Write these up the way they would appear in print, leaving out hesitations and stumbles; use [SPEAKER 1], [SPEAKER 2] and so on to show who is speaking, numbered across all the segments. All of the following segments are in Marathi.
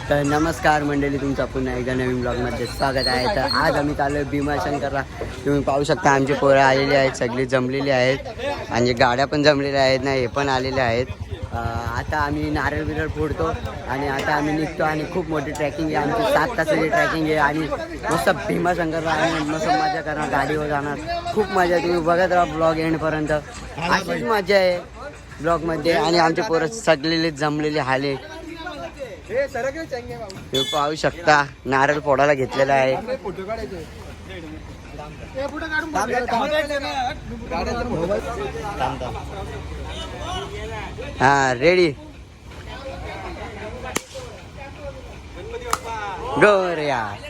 [SPEAKER 1] तर नमस्कार मंडळी, तुमचा पुन्हा एकदा नवीन ब्लॉगमध्ये स्वागत आहे. तर आज आम्ही चाललो भीमाशंकरला. तुम्ही पाहू शकता आमची पोरं आलेली आहेत, सगळी जमलेली आहेत आणि गाड्या पण जमलेल्या आहेत ना, हे पण आलेले आहेत. आता आम्ही नारळ बिरळ फोडतो आणि आता आम्ही निघतो आणि खूप मोठी ट्रॅकिंग आहे आमची, 7 तासाची ट्रॅकिंग आहे आणि मस्त भीमाशंकरला आणि मस्त मजा करणार, गाडीवर जाणार, खूप मजा आहे. तुम्ही बघत राहा ब्लॉग एंडपर्यंत, अशीच मजा आहे ब्लॉगमध्ये. आणि आमचे पोरं सगळेले जमलेले हाले, तुम्ही पाहू शकता नारळ फोडायला घेतलेला आहे. हा रेडी गो रे यार.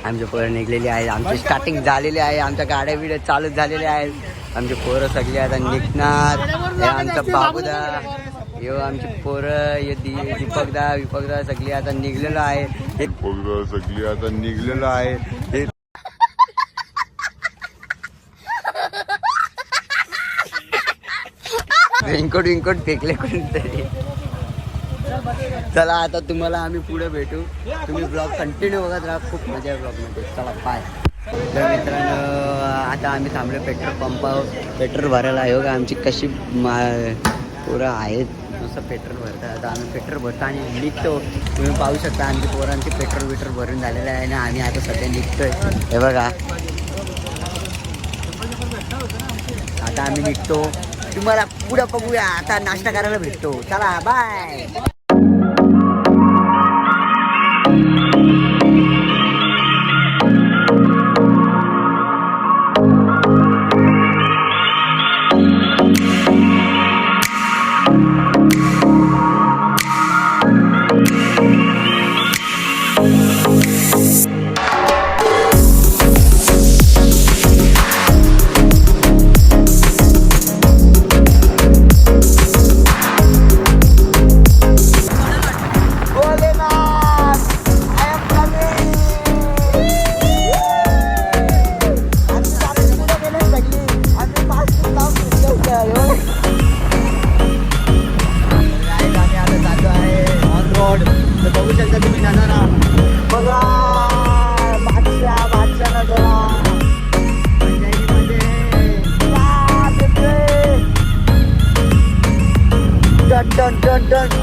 [SPEAKER 1] आमचे पोरं निघलेली आहे, आमची स्टार्टिंग झालेली आहे, आमच्या गाड्या बिड्या चालू झालेल्या आहेत. आमचे पोरं सगळे आता निघणार. हे आमचा बाबूदा, यो आमची पोरं, हे विपकदा सगळी आता निघलेलं आहे. हे रेनकोट फेकले कोणीतरी. चला आता तुम्हाला आम्ही पुढे भेटू, तुम्ही ब्लॉग कंटिन्यू बघत राहा, खूप मजा आहे ब्लॉगमध्ये. चला बाय. तर मित्रांनो, आता आम्ही थांबलो पेट्रोल पंपावर, पेट्रोल भरायला. आहे का आमची कशी पोरं आहेत, नुसतं पेट्रोल भरतात. आता आम्ही पेट्रोल भरतो आणि निघतो. तुम्ही पाहू शकता आमची पोरांची पेट्रोल भरून झालेलं आहे ना, आम्ही आता सध्या निघतोय. हे बघा, आता आम्ही निघतो. तुम्हाला पुढं बघूया, आता नाश्ता करायला भेटतो. चला बाय.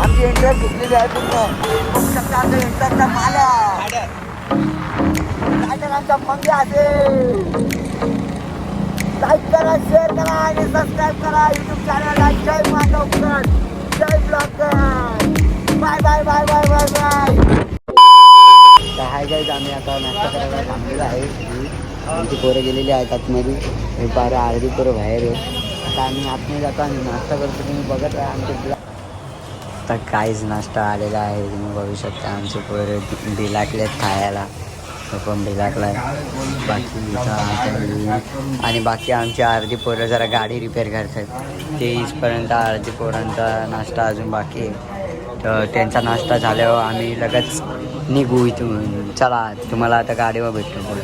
[SPEAKER 1] आमची एंट्रन्स घेतलेली आहे पूर्ण. एंट्रन्सचा माला आमचा मंग्या असेल. लाईक करा, शेअर करा आणि सबस्क्राईब करा यूट्यूब चॅनलला. Jay Madhavkar, Jay blogger. Bye bye bye bye bye bye. तर हाय गाईज, आम्ही आता नाश्ता करायला थांबलेलो आहे. आमची पोरं गेलेली आहेत आतमध्ये, हे बारा अर्धी पोरं बाहेर आहे. आता आम्ही आतमध्ये जातो आणि नाश्ता करतो. तुम्ही बघत राहा आमचे ब्लॉग. तर काहीच नाश्ता आलेला आहे, तुम्ही बघू शकता. आमचे पोरं बिलाकलेत खायला, पण बिलाकला आहे बाकी. आणि बाकी आमची अर्धी पोरं जरा गाडी रिपेअर करतात, ते इथपर्यंत अर्धी पोरांचा नाश्ता अजून बाकी आहे. तर त्यांचा नाश्ता झाल्यावर आम्ही लगेच निघू इथून. चला तुम्हाला आता गाडीवर भेटतो पुढे.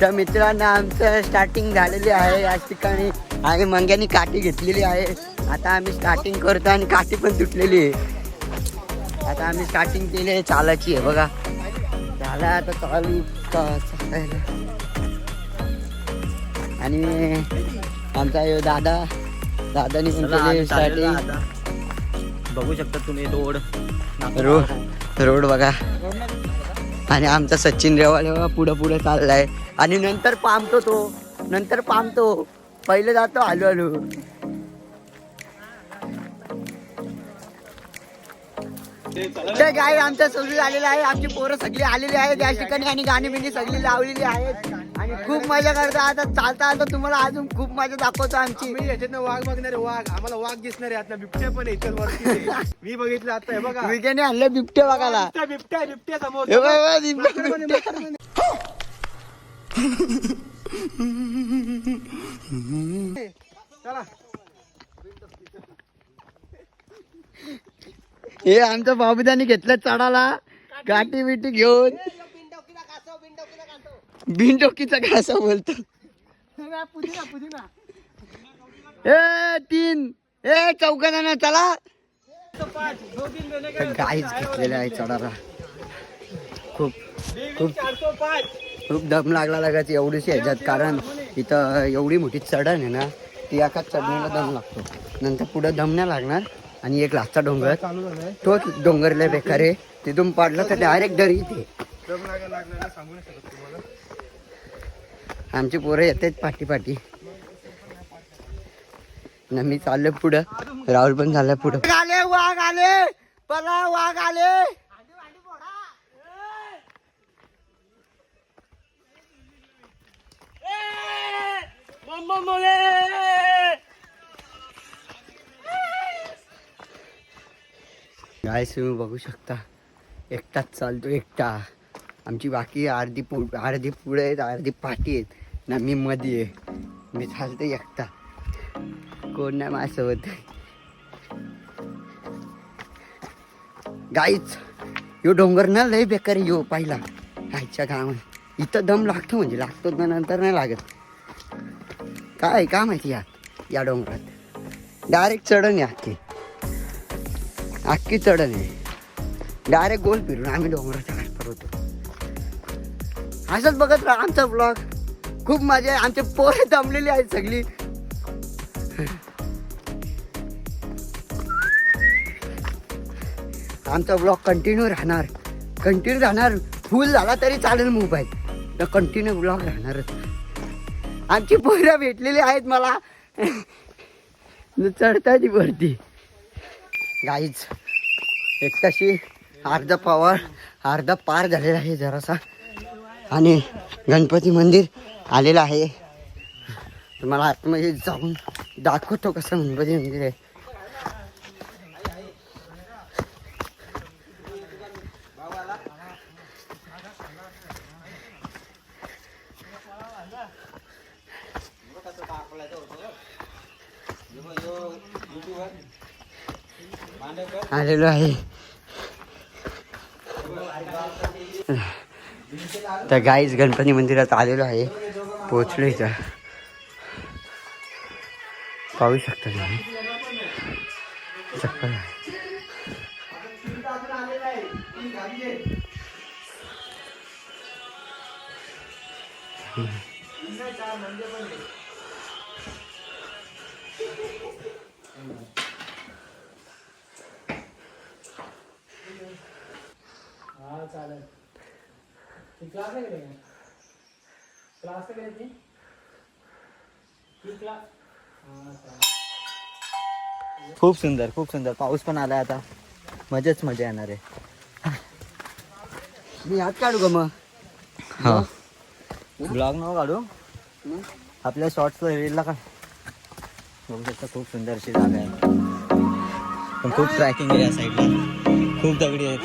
[SPEAKER 1] तर मित्रांनो, आमचं स्टार्टिंग झालेली आहे याच ठिकाणी आणि मंग्यानी काठी घेतलेली आहे. आता आम्ही स्टार्टिंग करतो आणि काठी पण तुटलेली आहे. आता आम्ही स्टार्टिंग केली आहे चालाची आहे बघा. झाला आता चालू आणि आमचा दादा दादानी पण
[SPEAKER 2] चला,
[SPEAKER 1] केली
[SPEAKER 2] आम्ही चाललेलो
[SPEAKER 1] स्टार्टिंग.
[SPEAKER 2] आता. बघू शकता तुम्ही रोड
[SPEAKER 1] रोड बघा. आणि आमचा सचिन रेवाल पुढं पुढे चाललाय. आणि नंतर पामतो पहिले जातो हळू. तर काय आमच्या सगळी आलेला आहे. आमची पोरं सगळी आलेली आहेत त्या ठिकाणी आणि गाणी बिणी सगळी लावलेली आहेत आणि खूप मजा करतो. आता चालता तुम्हाला अजून खूप मजा दाखवतो आमची.
[SPEAKER 3] याच्यात वाघ बघणारे वाघ आम्हाला वाघ दिसणारे आता बिबट्या पण येतात वरती. मी बघितलं आता हे बघा
[SPEAKER 1] विकेने आणलं बिबटे बघायला.
[SPEAKER 3] बिबट्या समोर
[SPEAKER 1] हे बघा, बिबट्या.
[SPEAKER 3] चला
[SPEAKER 1] हे आमच्या बाबूदानी घेतलं चढाला गाठी बिटी घेऊन. बिनडोकीचा घासा बोलतो. चौघ जण चला. गाईच घेतलेलं आहे चढाला. खूप खूप खूप दम लागला एवढीशी ह्याच्यात. कारण इथं एवढी मोठी चढण आहे ना, ती एकाच चढणीला दम लागतो. नंतर पुढे दम नाही लागणार. आणि एक लास्टचा डोंगर, तोच डोंगर लय बेकार आहे. तिथून पडलं तर डायरेक्ट डर येते. आमची पोरं येतात पाठी ना. मी चाललोय पुढं, राहुल पण चाललाय पुढं. वाघ आले पला, वाघ आले. गाईस तुम्ही बघू शकता, एकटाच चालतो एकटा. आमची बाकी अर्धी पुढे आहेत, अर्धी पाठी आहेत ना. मी मध्ये आहे, मी चालतो एकटा, कोण नाही माझ्यासोबत. गाईच यो डोंगर ना लय बेकार यो पहिला आईच्या गावात. इथं दम लागतो म्हणजे लागतो ना, नंतर नाही लागत. काय का माहिती या डोंगरात डायरेक्ट चढण आहे, अख्खी चढण आहे. डायरेक्ट गोल फिरून आम्ही डोंगराच्या खाली होतो. असंच बघत राहा आमचा ब्लॉग. खूप मजा आहे. आमचे पोरे दमलेली आहेत सगळी. आमचा ब्लॉग कंटिन्यू राहणार. फुल झाला तरी चालेल मोबाईल, तर कंटिन्यू ब्लॉग राहणारच. आमची पोरं भेटलेली आहेत मला चढताय ती वरती. गाईच एकटाशी अर्धा पार झालेला आहे जरासा. आणि गणपती मंदिर आलेलं आहे. तुम्हाला आतमध्ये जाऊन दाखवतो कसं गणपती मंदिर आहे. आलेलो आहे तर गाईज गणपती मंदिरात आलेलो आहे. पोहोचलो इथं, पाहू शकता तुम्ही. चप्पल खूप सुंदर. पाऊस पण आलाय आता, मजाच मजा येणार आहे. मी हात काढू का मग? हा, ब्लॉग नको काढू, आपल्या शॉर्ट्स रीलला का. बघू शकता खूप सुंदर अशी जागा आहे. पण खूप ट्रॅकिंग आहे या साईडला. खूप दगडी आहेत,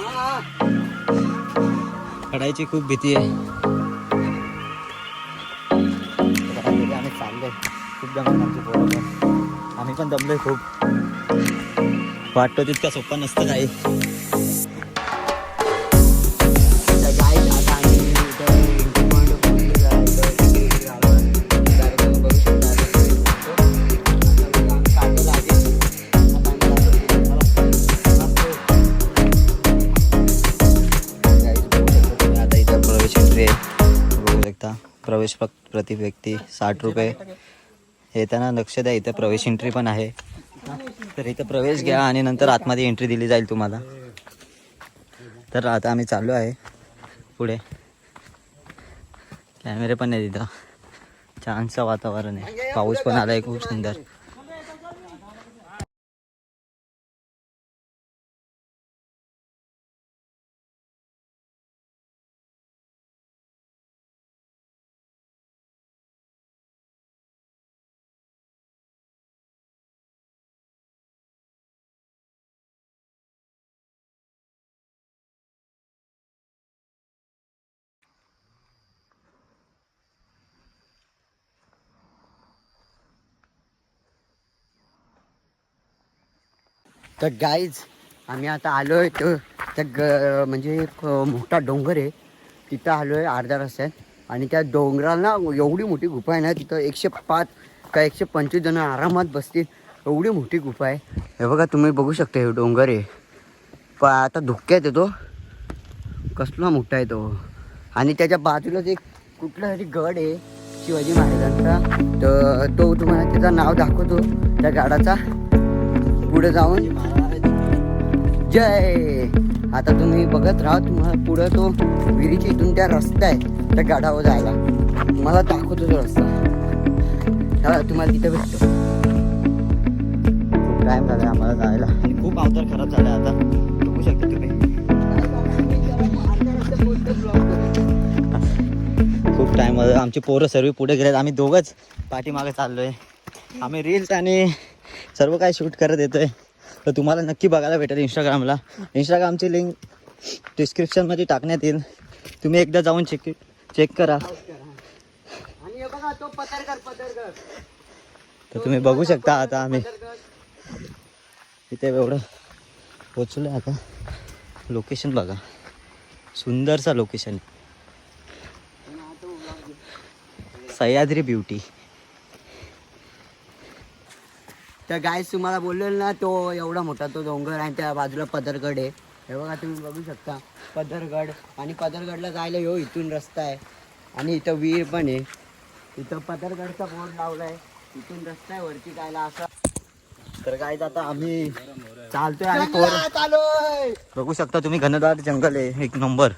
[SPEAKER 1] पडायची खूप भीती आहे. आम्ही चाललोय, खूप दमलो आमची पोरं पण. आम्ही पण दमलोय खूप. वाटतो तितका सोपा नसतं काही. प्रवेश प्रति व्यक्ती 60 रुपये.
[SPEAKER 2] येताना लक्ष द्या, इथं प्रवेश एंट्री पण आहे. तर इथं प्रवेश घ्या आणि नंतर आतमध्ये एंट्री दिली जाईल तुम्हाला. तर आता आम्ही चाललो आहे पुढे. कॅमेरे पण आहे तिथं. छानसं वातावरण आहे, पाऊस पण आला आहे खूप सुंदर.
[SPEAKER 1] तर गाईज आम्ही आता आलो आहे म्हणजे एक मोठा डोंगर आहे तिथं आलो आहे अर्ध्या रस्त्यात. आणि त्या डोंगराला ना एवढी मोठी गुफा आहे ना, तिथं 105 का 125 जण आरामात बसतील एवढी मोठी गुफा आहे. हे बघा तुम्ही बघू शकता, हे डोंगर आहे पण आता धुक्यात येतो, कसला मोठा आहे तो. आणि त्याच्या बाजूलाच एक कुठला तरी गड आहे शिवाजी महाराजांचा. तर तो तुम्हाला त्याचं नाव दाखवतो त्या गडाचा पुढे जाऊन. जय. आता तुम्ही बघत राहा, तुम्हाला पुढं तो विहिरीच्या इथून त्या रस्ता आहे त्या गडावर जायला, तुम्हाला दाखवतो तो रस्ता. तुम्हाला तिथे भेटतो.
[SPEAKER 2] खूप टाईम झाला आम्हाला जायला आणि खूप अवतार खराब झाला आता बघू शकता तुम्ही. खूप टाईम आमची पोरं सर्व पुढे गेलेत, आम्ही दोघंच पाठीमागे चाललो आहे. आम्ही रील्स आणि सर्व काही शूट करत येतोय. तर तुम्हाला नक्की बघायला भेटेल इंस्टाग्रामला. इंस्टाग्रामची लिंक डिस्क्रिप्शनमध्ये टाकण्यात येईल, तुम्ही एकदा जाऊन चेक करा.
[SPEAKER 1] आणि बघा तो पत्रकार.
[SPEAKER 2] तर तुम्ही बघू शकता आता आम्ही इथे एवढं पोचलो आहे. आता लोकेशन बघा, सुंदरसा लोकेशन, सह्याद्री ब्युटी.
[SPEAKER 1] तर गाईस तुम्हाला बोललेलं ना, तो एवढा मोठा तो डोंगर आहे, त्या बाजूला पदरगड आहे. हे बघा तुम्ही बघू शकता पदरगड. आणि पदरगडला जायला इथून रस्ता आहे. आणि इथं विहीर पण आहे. इथं पदरगडचा बोर्ड लावला आहे, इथून रस्ता आहे वरती जायला असा.
[SPEAKER 2] तर काय आता आम्ही चालतोय आणि
[SPEAKER 1] चालोय.
[SPEAKER 2] बघू शकता तुम्ही, घनदाट जंगल आहे, एक नंबर,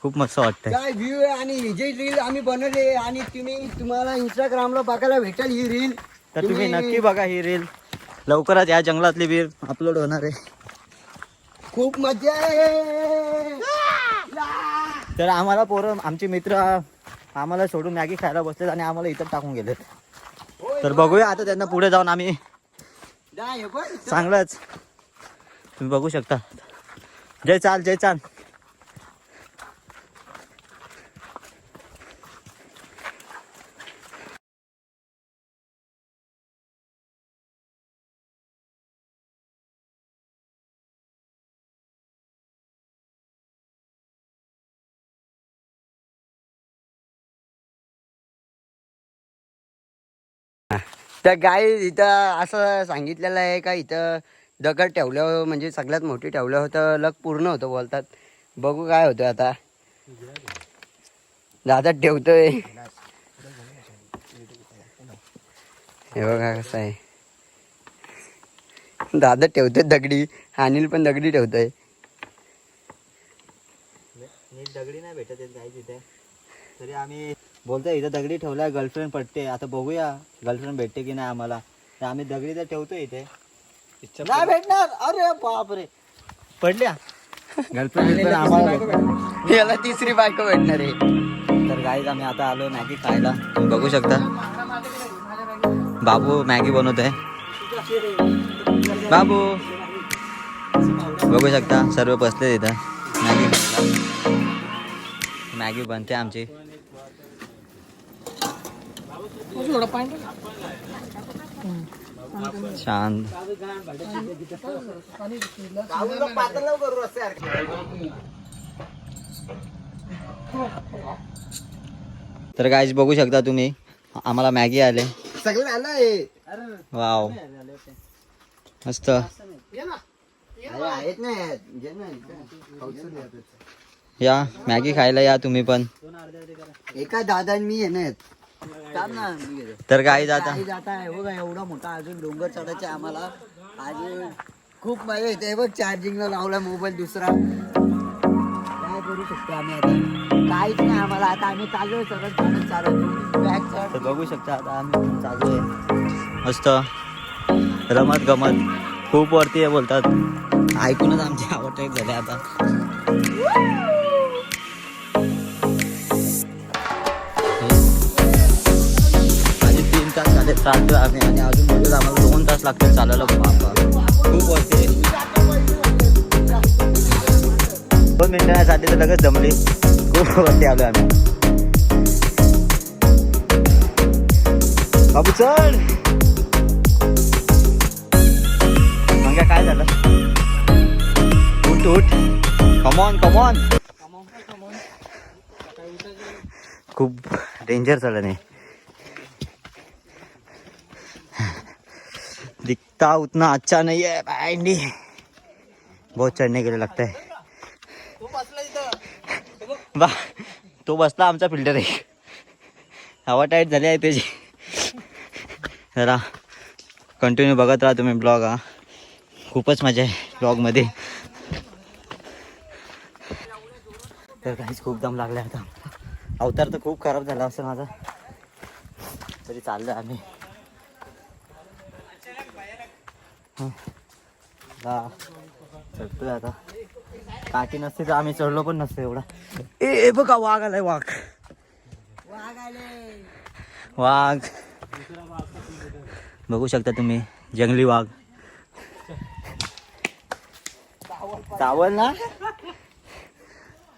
[SPEAKER 2] खूप मस्त वाटतंय.
[SPEAKER 1] काय व्ह्यू आहे. आणि ही जी रील आम्ही बनवली आणि तुम्हाला इंस्टाग्रामला बघायला भेटेल ही रील.
[SPEAKER 2] तर तुम्ही नक्की बघा ही रील. लवकरच या जंगलातली रील अपलोड होणार आहे.
[SPEAKER 1] खूप मजा आहे.
[SPEAKER 2] तर आम्हाला पोरं, आमचे मित्र आम्हाला सोडून मॅगी खायला बसलेत आणि आम्हाला इथं टाकून गेलेत. तर बघूया आता त्यांना पुढे जाऊन आम्ही चांगलंच. तुम्ही बघू शकता. जय चाल, जय चाल.
[SPEAKER 1] तर गाय इथं असं सांगितलेलं आहे का, इथं दगड ठेवल्यावर म्हणजे सगळ्यात मोठी ठेवलं होतं लक पूर्ण होतं बोलतात. बघू काय होतं आता. दादा ठेवतोय, हे बघा कसं आहे. दादा ठेवतोय दगडी, अनिल पण दगडी ठेवतोय.
[SPEAKER 2] नीट दगडी नाही भेटत आहेत काही तिथे, तरी आम्ही बोलतोय इथं दगडी ठेवलाय, गर्लफ्रेंड पडते. आता बघूया गर्लफ्रेंड भेटते की नाही आम्हाला. तर आम्ही दगडी तर ठेवतोय इथे,
[SPEAKER 1] नाही भेटणार. अरे बापरे,
[SPEAKER 2] पडल्या गर्लफ्रेंड पण आम्हाला.
[SPEAKER 1] याला तिसरी बायको भेटणार आहे.
[SPEAKER 2] तर गाईज आम्ही आता आलो मॅगी खायला. तुम्ही बघू शकता बाबू मॅगी बनवत आहे. बाबू बघू शकता सर्व बसले तिथं मॅगी खायला. मॅगी बनते आमची. शांत. तर गाईज बघू शकता तुम्ही, आम्हाला मॅगी आले.
[SPEAKER 1] सगळं आलंय.
[SPEAKER 2] वाव मस्त.
[SPEAKER 1] आहेत ना
[SPEAKER 2] या मॅगी खायला या तुम्ही पण.
[SPEAKER 1] एका दादा मी येणार.
[SPEAKER 2] तर गाईज आता
[SPEAKER 1] गाई जात आहे बघा, एवढा मोठा अजून डोंगर चढायचे आम्हाला. अजून खूप मजा येते बघ. चार्जिंगला लावला मोबाईल दुसरा. काय करू शकतो आम्ही आता, काहीच नाही आम्हाला. आता आम्ही चाललोय सरळ बॅक साईड.
[SPEAKER 2] तर बघू शकता आता आम्ही चालू आहे मस्त रमत गमत. खूप वरती आहे बोलतात, ऐकूनच आमची आवड टाईप झाली आता. आणि 3 तास झाले चालतोय आम्ही आणि अजून म्हणजे आम्हाला 2 तास लागतील चालायला. बाबा खूप वरती आहे. 2 मिनिटांसाठी तर लगेच जमली. खूप वरती आलो आम्ही. बाबू चढ. मग काय झालं? उठ उठ. Come on come on. खूप डेंजर चाललं नाही. दिखता उतना अच्छा नहीं है भाई. बहुत चढ़ने के लिए लगता है. तो बसला आमचा फिल्टर आहे. हवा टाईट झाली आहे त्याची. जरा कंटिन्यू बघत राहा तुम्ही ब्लॉग. हा खूपच मजा आहे ब्लॉगमध्ये. तर काहीच खूप दम लागला आता. अवतार तर खूप खराब झाला असेल माझा, तरी चाललं आम्ही. चढतोय आता. काठी नसते तर आम्ही चढलो पण नसतो एवढा. ए बघा वाघ आलाय. वाघ वाघ बघू शकता तुम्ही. जंगली वाघ. चावल ना.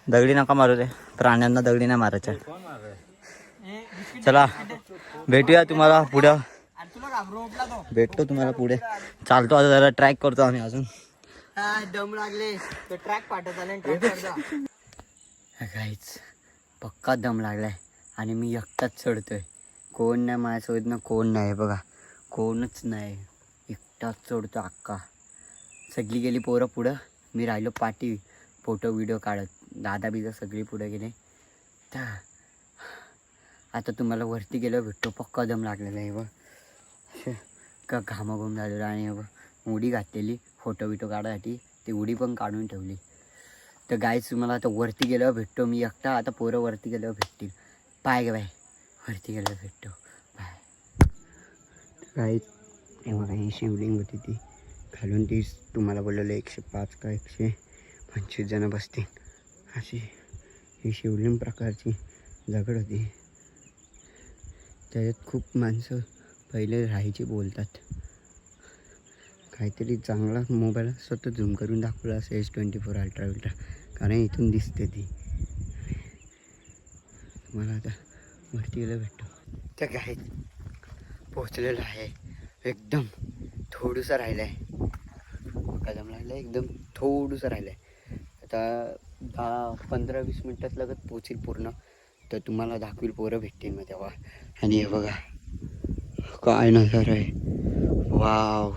[SPEAKER 2] दगडी नका मारू रे. प्राण्यांना दगडी नाही मारायच्या. चला भेटूया तुम्हाला पुढं. भेटतो तुम्हाला पुढे. चालतो आता जरा ट्रॅक करतो आम्ही अजून.
[SPEAKER 1] दम लागले तर ट्रॅक पाठवता.
[SPEAKER 2] काहीच पक्का दम लागलाय आणि मी एकटाच चढतोय. कोण नाही माझ्यासोबत ना कोण नाही बघा. कोणच नाही. एकटाच चढतो अक्का. सगळी गेली पोरं पुढं. मी राहिलो पाठी फोटो व्हिडिओ काढत. दादा बिदा सगळी पुढे गेले. तर आता तुम्हाला वरती गेलो भेटतो. पक्का दम लागलेला आहे बघ. का घामाघूम झालेला. आणि उडी घातलेली फोटो बिटो काढायसाठी. ती उडी पण काढून ठेवली. तर गाईच तुम्हाला आता वरती गेल्यावर भेटतो. मी एकटा. आता पोरं वरती गेल्यावर भेटतील. बाय ग बाय. वरती गेल्यावर भेटतो. बाय. गाईच हे बघा, ही शिवलिंग होती ती. खालून ती तुम्हाला बोललेलं 105 का 125 जण बसतील अशी ही शिवलिंग प्रकारची दगड होती. त्याच्यात खूप माणसं पहिले राहायची बोलतात. काहीतरी चांगला मोबाईल स्वतः झूम करून दाखवला असं S24 अल्ट्रा विल्ट्रा, कारण इथून दिसते ती. मला आता वरती गेलं भेटतो. त्या गाईत पोचलेलं आहे. एकदम थोडंसं राहिलं आहे. कदम लागलं एकदम थोडंसं राहिलं आहे. आता 10-15-20 मिनटात लगत पोचेल पूर्ण. तर तुम्हाला दाखवील. पोरं भेटतील मग तेव्हा. आणि हे बघा काय नजारा आहे. वाव.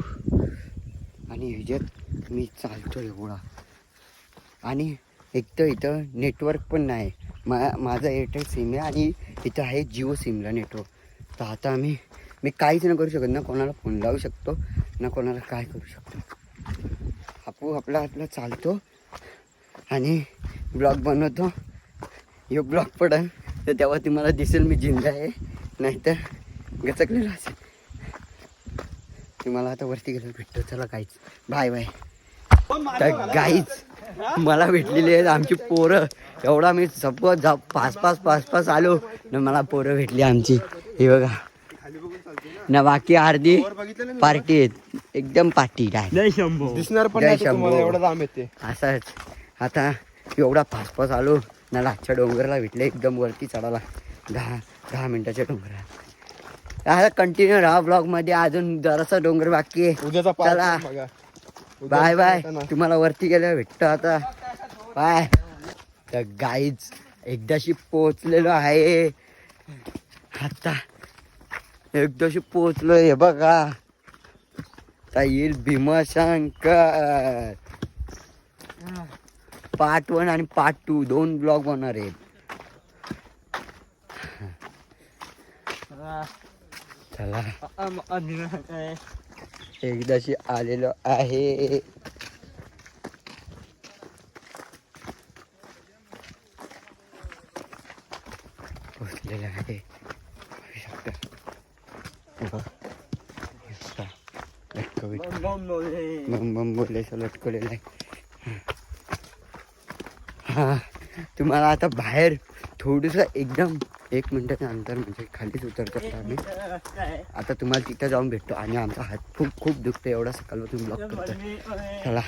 [SPEAKER 2] आणि ह्याच्यात मी चालतो एवढा. आणि एक तर इथं नेटवर्क पण नाही. माझा एअरटेल सिम आहे आणि इथं आहे जिओ सिमला नेटवर्क. तर आता मी काहीच नाही करू शकत. ना कोणाला फोन लावू शकतो ना कोणाला काय करू शकतो. आपला चालतो आणि ब्लॉग बनवतो. हे ब्लॉग पडेल तर तेव्हा तुम्हाला दिसेल मी जिंदा आहे, नाहीतर गचकलेलं असेल. तुम्हाला आता वरती गेलं भेटतो. चला काहीच बाय बाय. तर गाईच मला भेटलेली आहेत आमची पोरं. एवढा मी सपोज पाच आलो ना मला पोरं भेटली आमची. हे बघा ना. बाकी अर्धी पार्टी आहेत. एकदम पार्टी काय
[SPEAKER 3] दिसणार पण नाही तुम्हाला. एवढा लांब येते
[SPEAKER 2] असंच. आता एवढा पाच आलो ना. लाटच्या डोंगरला भेटले एकदम वरती चढायला. 10 मिनिटाच्या डोंगराला. आता कंटिन्यू राहा ब्लॉग मध्ये. अजून जरासा डोंगर बाकी आहे.
[SPEAKER 3] उद्याचा
[SPEAKER 2] चला बाय बाय. तुम्हाला वरती गेल्यावर भेटतो आता. बाय. तर गाईज एकदाशी पोचलेलो आहे. आता एकदाशी पोचलो. हे बघा आता येईल भीमाशंकर. पार्ट 1 आणि पार्ट 2 2 ब्लॉग होणार आहेत. चला एकदाशी आलेलो आहे. पोचलेलं आहे. पाहू शकता. बम बम बोलायचं लटकवलेलं आहे. हा तुम्हाला आता बाहेर थोडंसं एकदम 1 मिनिटाच्या नंतर म्हणजे खालीच उतरतो आम्ही. आता तुम्हाला तिथं जाऊन भेटतो आणि आमचा हात खूप खूप दुखतो एवढा सकाळपासून ब्लॉक करतो. चला